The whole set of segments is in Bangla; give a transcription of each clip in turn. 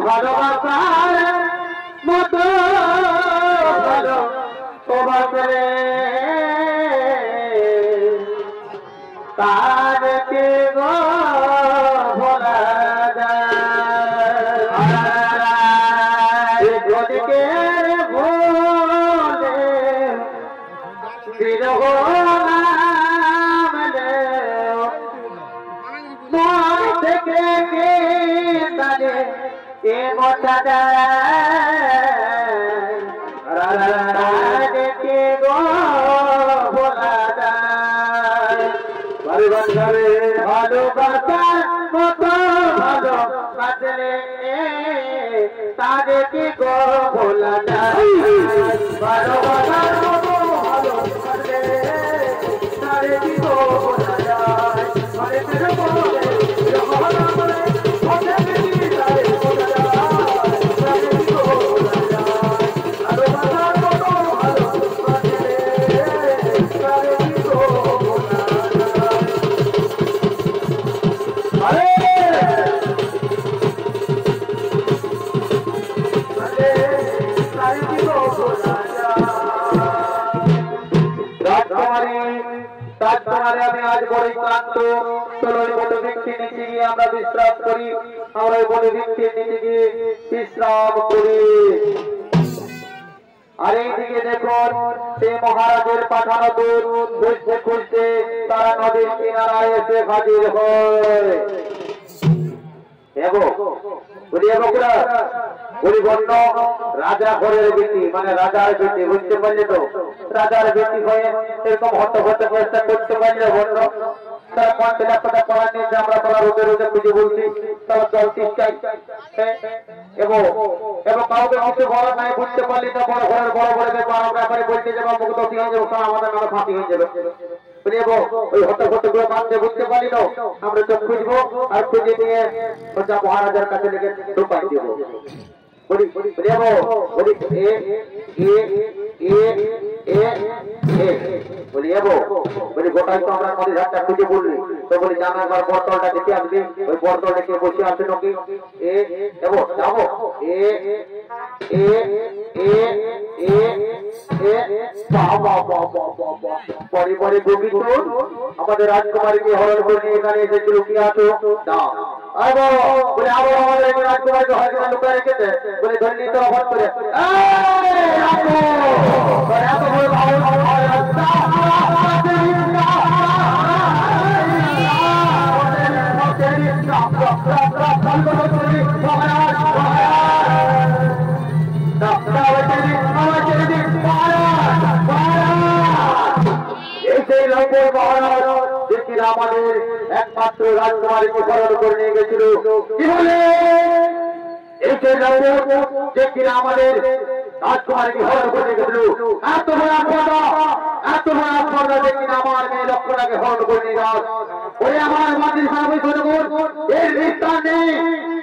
ভালোবাসার মতো ভালো তোমাকে তারকে গো ভোলা যায় ঘটিকে ভোলে বিরহ নামলে মন থেকে কে তারে কে মোটা যায় কে গো ভোলা যায় ভালোবাসার মতো ভালো বাদলে তাদেরকে গো ভোলা যায় ভালোবাসার মতো ভালো বাদলে তাদেরকে গো ভোলা যায় আমি আজ বড়ই ক্লান্ত চলো বড় ব্যক্তির নিচে গিয়ে আমরা বিশ্রাম করি আমরা বড় ব্যক্তির নিচে গিয়ে বিশ্রাম করি আর এইদিকে দেখুন সেই মহারাজের পাঠানো দূত খুঁজতে খুঁজতে তারা নদীর কিনারায় এসে হাজির হয় রাজা ঘরের বেটি মানে রাজার বেটি বুঝতে পারলে তো রাজার বেটি হয়ে এরকম হতে হতে চেষ্টা করতে পারলে বন্য তারা কন্টে ল্যাপটপটা পড়া নিয়েছে আমরা তারা রোদে রোদে খুঁজে বলছি তারা জলটি চাই এবং কাউকে কিছু বড় নাই বুঝতে পারলি তো বড় ঘরের বড় বড় ব্যাপারে বলতে যাবো মুখ দোষী হয়ে যাবো আমাদের নামে ফাঁসি হয়ে যাবে ওই হতে হতে গুলো বাঁধতে বুঝতে পারি তো আমরা চোখ খুঁজবো আর খুঁজে নিয়ে মহারাজার কাছে লেগে ঢুকাই দিব গোটাই তো আমরা নদীর ঘাটটা খুঁজে বললি তো বলি জানো একবার বরতলটা দেখে আসবি ওই বরতল দেখে বসে আসবে নাকি যাবো পরে পরে গোবিন্দ আমাদের রাজকুমারীকে হরণ করে নিয়ে এখানে এসেছিল কি আছো বলে আবার আমাদের রাজকুমারীকে হয়তো লুকায় রেখেছে বলে ধরে নিতে অভাব করে আমাদের একমাত্র রাজকুমারীকে হরণ করে নিয়ে গেছিল কি বলে এই যে কিনা আমাদের রাজকুমারীকে হরণ করে নিয়ে গেছিল এত বড় যে কিনা আমার মেয়ে লক্ষ্মণাকে হরণ করে নিয়ে যাও ওই আমার মাটির সামনে এর নিস্তার নেই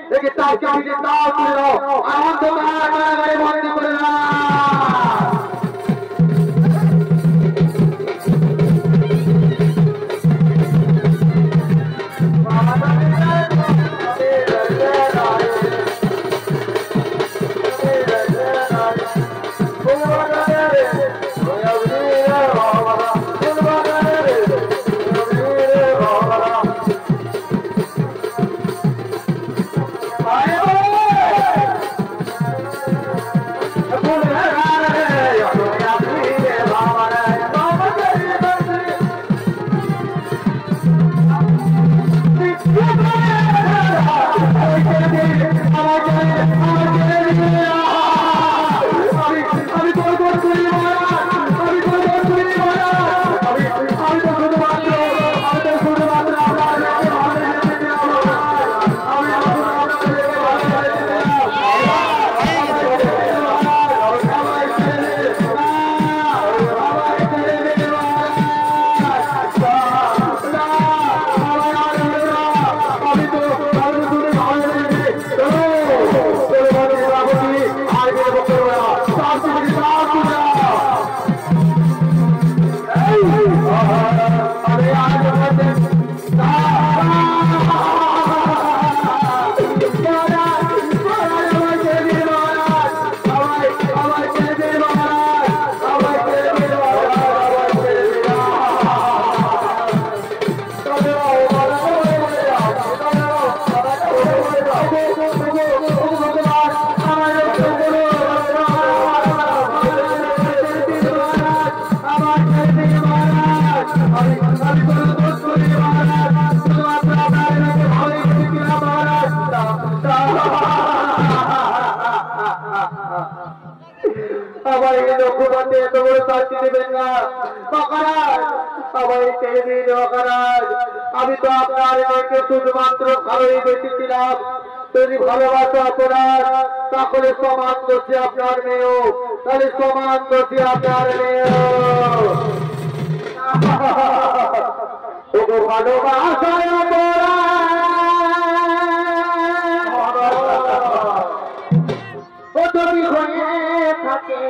দেখে তাও চাপিয়ে তাও তুলে দাও আর অন্ধকার কারাগারে বন্দী করে না শাস্তি দেবেন না মহারাজ, আমায় ছেড়ে দিন মহারাজ। আমি তো আপনার মেয়েকে শুধুমাত্র ভালোই বেঁচেছিলাম, যদি ভালোবাসা অপরাধ তাহলে সমান দোষী আপনার মেয়েও, তাহলে সমান দোষী আপনার মেয়েও। ভালোবাসায় তুমি হয়ে থাকে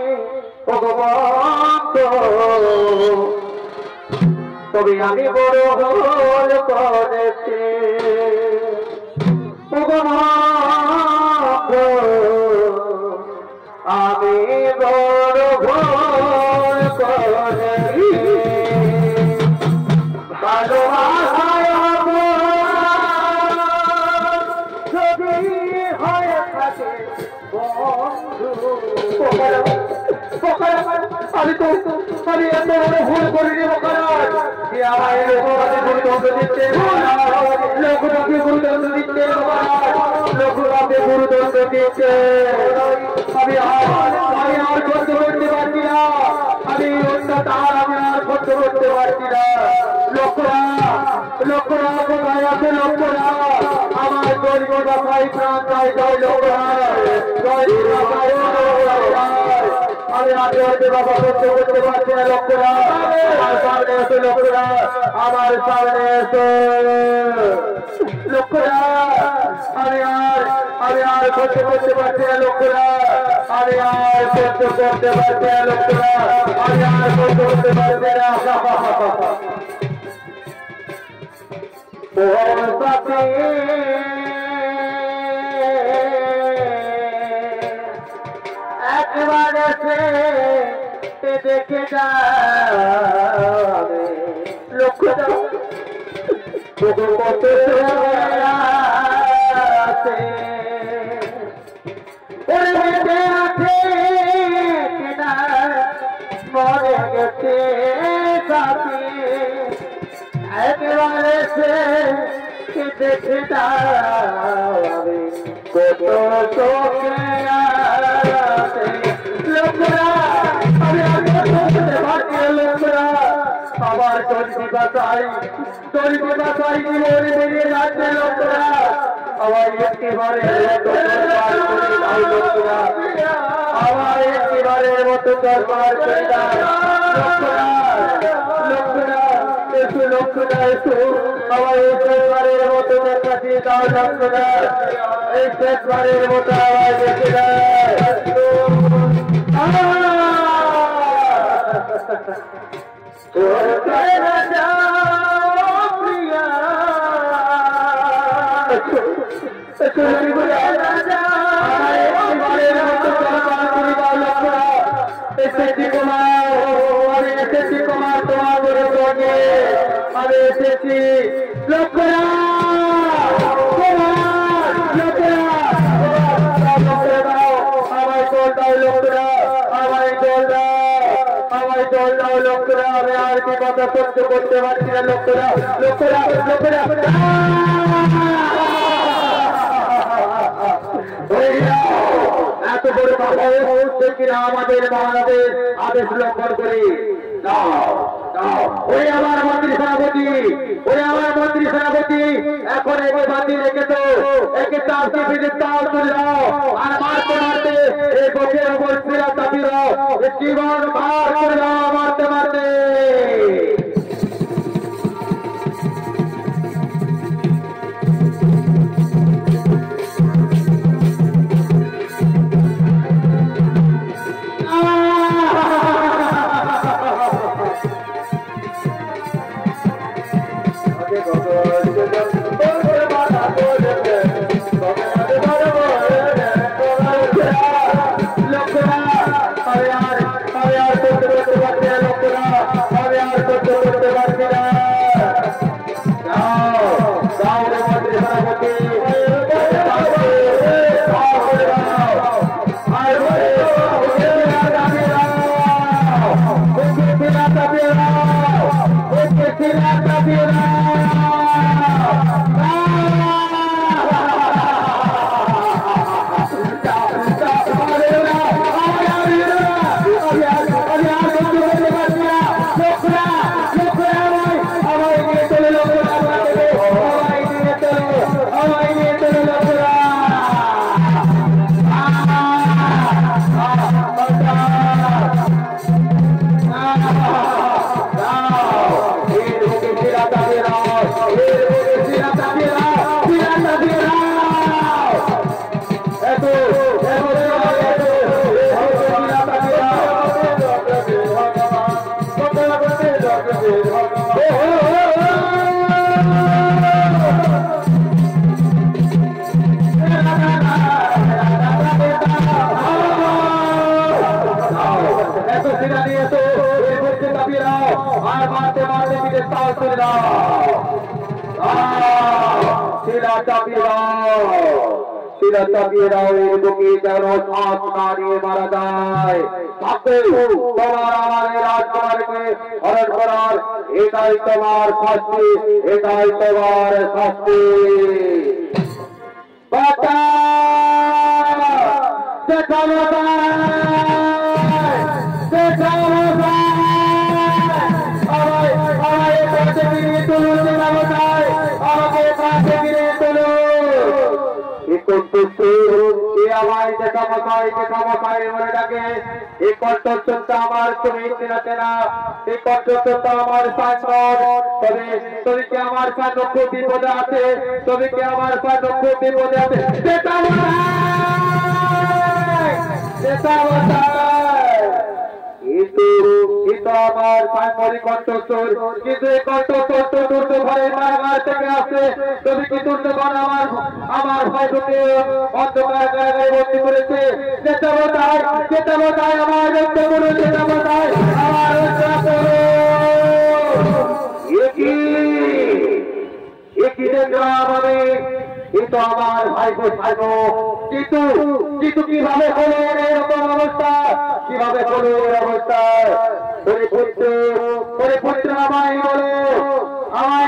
তবে আমি বড় ভুল করেছি, আমি বড় ভুল করেছি। ভালোবাসায় যদি হয়ে থাকে আমি তো আমি এত বড় ভুল করিনি মহারাজ, আমায় লোকরাকে গুরুদণ্ড দিচ্ছে, লোকরাকে গুরুদণ্ড দিচ্ছে মহারাজ, লোকরাকে গুরুদণ্ড দিচ্ছে। আমি আর সহ্য করতে পারছি না, আমি অত্যাচার আমি আর সহ্য করতে পারছি না। লোকরা লোকরা কোথায় আছে? লোকরা আমার দৈব বাসায় প্রাণ চাই, জয় লোকরা জয় আমি আগে হয়তো বাবা সহ্য করতে পারছি না। লোকরা আমার সামনে এসো, লোকরা আমার সামনে এসো, লোকরা আমি আর সহ্য করতে পারছি না। লোকরা আমি আর সহ্য করতে পারছি না। লোকরা আমি আর সহ্য করতে পারছি না। একবার এসে দেখে যাবে লক্ষ্য কত আছে মরে গেছে সাথী, একবার এসে দেখে যাবে কত চোখে আছে। লোকরা আমি লোকরা আমার দরিদ্র বাসাই জীবনে বেরিয়ে যাচ্ছে। লোকরা আমার একেবারে লোকরা আমার একেবারের মতো দরবার করে দাও। লোকরা এসো, লোকরা এসো, আমার এই শেষবারের মতো দেখা দিয়ে দাও। লোকরা এই শেষবারের মতো আওয়াজ দেখে দেয়। আমি এসেছি লোকরা আমায় জল দাও, লোকরা আমায় জল দাও, আমায় জল দাও। লোকরা আমি আর কি কথা সহ্য করতে পারছি না। লোকরা লোকরা লোকরা এত বড় কথা কিনা আমাদের মহারাজের আদেশ লঙ্ঘন করি। ওই আমার মন্ত্রী সেনাপতি এখন একে বাঁধি রেখেছ, একে চাষি বিদ্যুৎ তাল তুললাম আর মারতে মারতে এই গোছের উপর ফিরা চাপিল, জীবন ভার করলাম মারতে মারতে। লোকরা চাপিয়ে দাও শিরা চাপিয়ে দাও এর বুকে যেন শ্বাস না নিয়ে মারা যায় তোমার আমার রাজকুমারকে হরণ করার এটাই তোমার শাস্তি এটাই তোমার শাস্তি বাঁচা আমার তুমি চেনাতে না এই কণ্ঠটা আমার তবে তুমি কি আমার খুব বিপদে আছে তবে কি আমার খুব বিপদে আছে আমার সাংবাদিক কণ্ঠস্বর কিন্তু এই কণ্ঠস্বর তো দুর্দ ঘরে কারাগার থেকে আসে তবে কি দুর্দ ঘর আমার ভাইকে অন্ধকার কারাগারে ভর্তি করেছে যেটা বোঝায় আমার রক্ত করো যেটা বোঝায় আমার একই দেখলাম আমি কিন্তু আমার ভাইকে ভাইবো কিন্তু কিভাবে হলো এরকম অবস্থা কিভাবে হলো এর অবস্থা পুত্র আমায়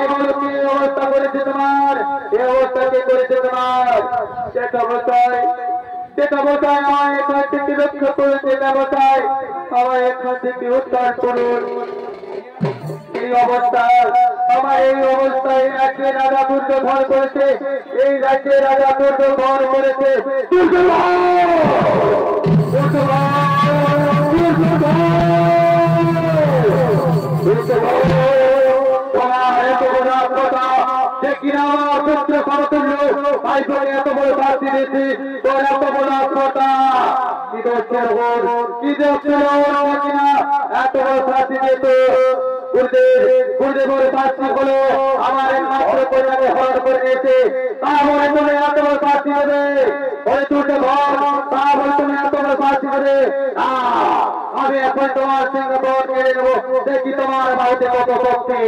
বলো কি অবস্থা করেছে তোমার এই অবস্থা কি করেছে তোমার সেটা বোঝায় আমায় এখান থেকে রক্ষা করেছে এটা বোঝায় আমায় এখান থেকে উদ্ধার করুন এই অবস্থায় রাজ্যে রাজা দুর্যোধন করেছে এই রাজ্যে রাজা দুর্যোধন করেছে পুত্র সমতুল্য ভাইকে এত বড় শাস্তি দিয়েছি তোর এত বড় আত্মতা এত বড় শাস্তি দিয়েছে গুরুদেবের শাস্তি হলো আমার একমাত্র পরিবারে হরণ করে নিয়েছে তাহলে তুমি এত বড় শাস্তি দেবে ওই দুটো ঘর তাহলে তুমি এত বড় শাস্তি দেবে আমি এখন তোমার সঙ্গে বধ কেড়ে নেবো দেখি তোমার বাড়িতে কত শক্তি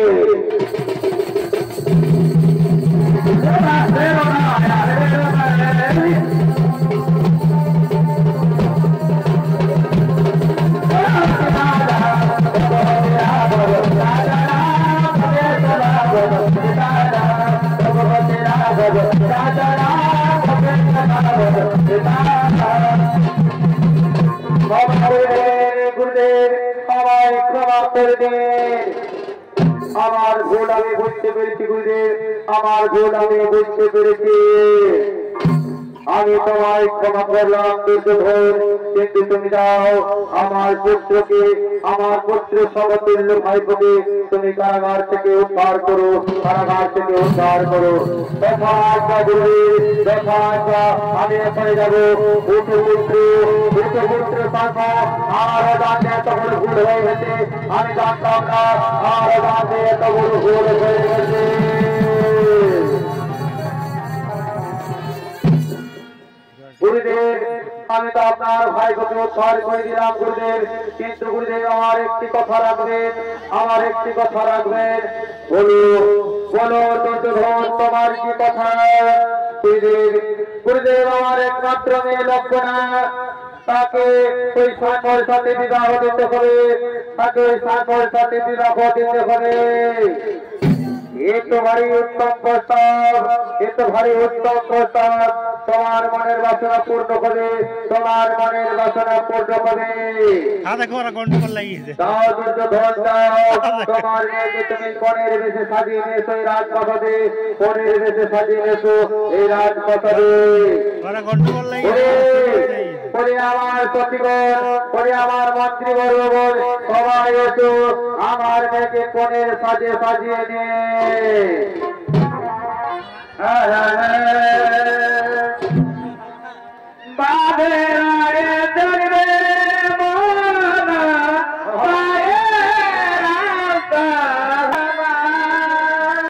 আমার ভুল আমি বুঝতে পেরেছি গুরুদেব আমার ভুল আমি বুঝতে পেরেছি আমি তোমায় ক্ষমা করলাম দুর্যোধন কিন্তু তুমি যাও আমার পুত্রকে আমার পুত্র সমতুল্য ভাইপোকে তুমি কারাগার থেকে উদ্ধার করো আমি এখানে যাবো পুত্র পাবো আর জানতে এত বড় ভুল হয়ে গেছে আমি জানতাম না আর জানতে এত বড় ভুল হয়ে গেছে গুরুদেব আমি তো আপনার ভাইকে উদ্ধার করে দিলাম গুরুদেব কিন্তু গুরুদেব আমার একটি কথা রাখবেন বলো দুর্যোধন তোমার কি কথা গুরুদেব আমার একমাত্র মেয়ে লক্ষণা তাকে ওই সাগর সাথে বিবাহ দিতে হবে এ তো ভারী উত্তম প্রস্তাব তোমার মনের বাসনা পূর্ণ করে তোমার তোমার মেয়েকে তুমি কনের বেশে সাজিয়ে নিয়েছো এই রাজপ্রাসাদে এই রাজপ্রাসাদে আমার সচিবগণ আমার মন্ত্রীবর্গ সবাই এসো আমার মেয়েকে কনের সাজিয়ে নিয়ে